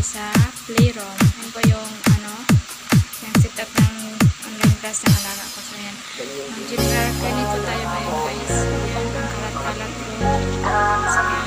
sa Playroom. Yan po yung yung setup ng online class ng alaga ko. So yan, mag-general ganito tayo ngayon guys. Yan, ang kalat-kalat po. So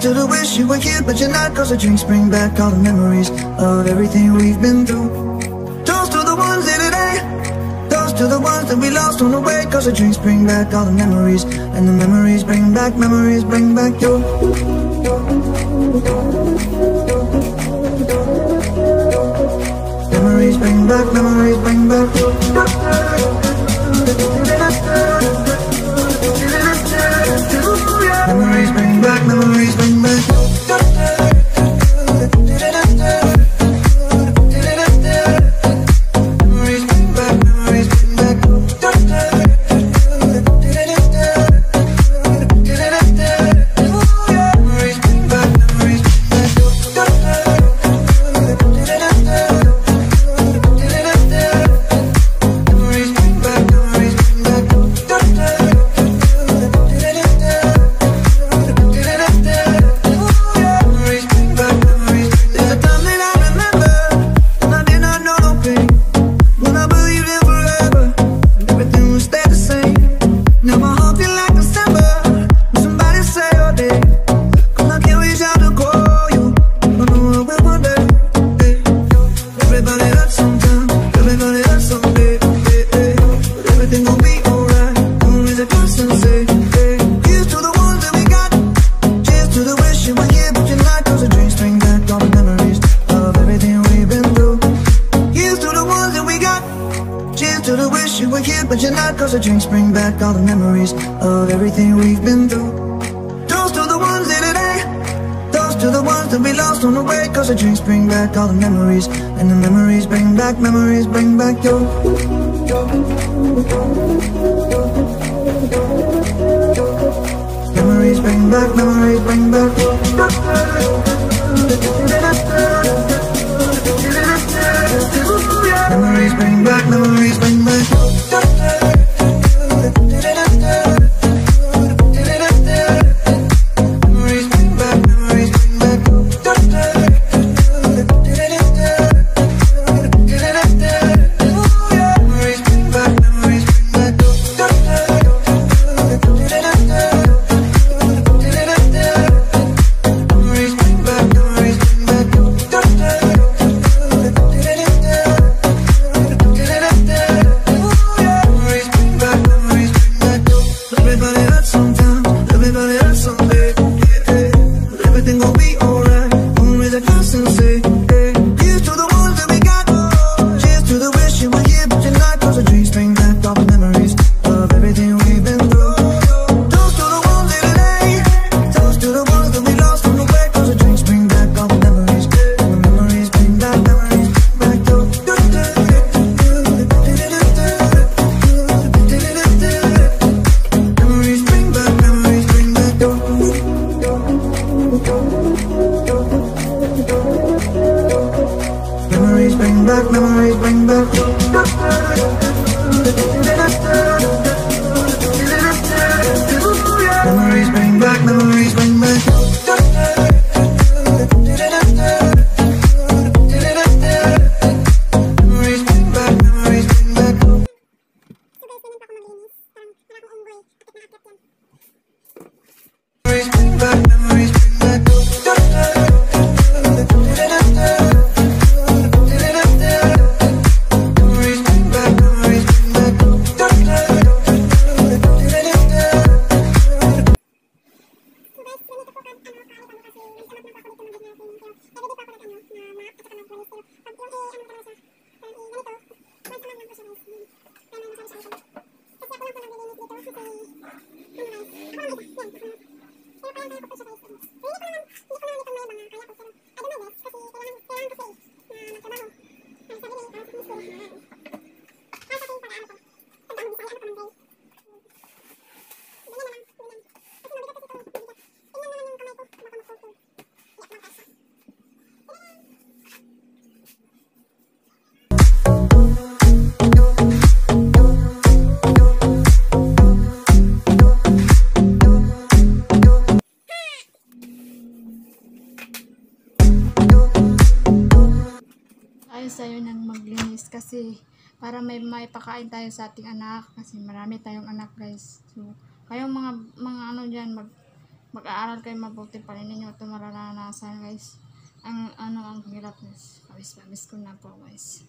to the wish you were here, but you're not. Cause the drinks bring back all the memories of everything we've been through. Toast to the ones here today, toast to the ones that we lost on the way. Cause the drinks bring back all the memories, and the memories bring back you. back, memories bring back. Memories bring back, memories bring back. Memories bring back, memories bring back. Memories bring back, memories bring back. There's a time that I remember when I did not know no pain, when I believed in forever and everything would stay the same. Now my heart feel like December when somebody say your day, 'cause I can't reach out to call you, but know I will one day. Everybody hurts sometimes, everybody hurts someday. But everything gon' be alright. Always a constant say. Here's to the ones that we got. Cheers to the wish you were here, but you're not. 'Cause the dreams bring back all the memories of everything we've been through. Here's to the ones that we got. Cheers to the wish you were here, but you're not. 'Cause the drinks bring back all the memories of everything we've been through. Toast to the ones in today. Toast to the ones that we lost on the way. 'Cause the drinks bring back all the memories, and the memories bring back yo. Memories bring back, memories bring back. Memories bring back, memories bring back. Memories bring back, memories bring back. Memories bring back, memories bring back. Memories bring back, memories bring back. Memories bring back, memories bring back. Everybody hurts sometimes, everybody hurts someday. But everything gon' be alright. Always a constant say. Here's to the ones that we got. Cheers to the wish you were here, but you're not. 'Cause the dreams bring back all the memories of everything we've been through. Toast to the ones in today. Toast to the ones that we lost on the way. 'Cause the drinks bring back all the memories, and the memories bring back, memories bring back. Memories bring back, memories bring back. Memories bring back, memories bring back. Memories bring back, memories bring back. Memories bring back, memories bring back. Memories bring back, memories bring back. Memories bring back, memories bring back. Ayos tayo nang maglinis kasi para may pakain tayo sa ating anak kasi marami tayong anak guys. So kayong mga ano diyan mag-aaral kayo mabuti pa rin ninyo ito mararanasan guys. Ang hirap guys. Pawis ko na po guys.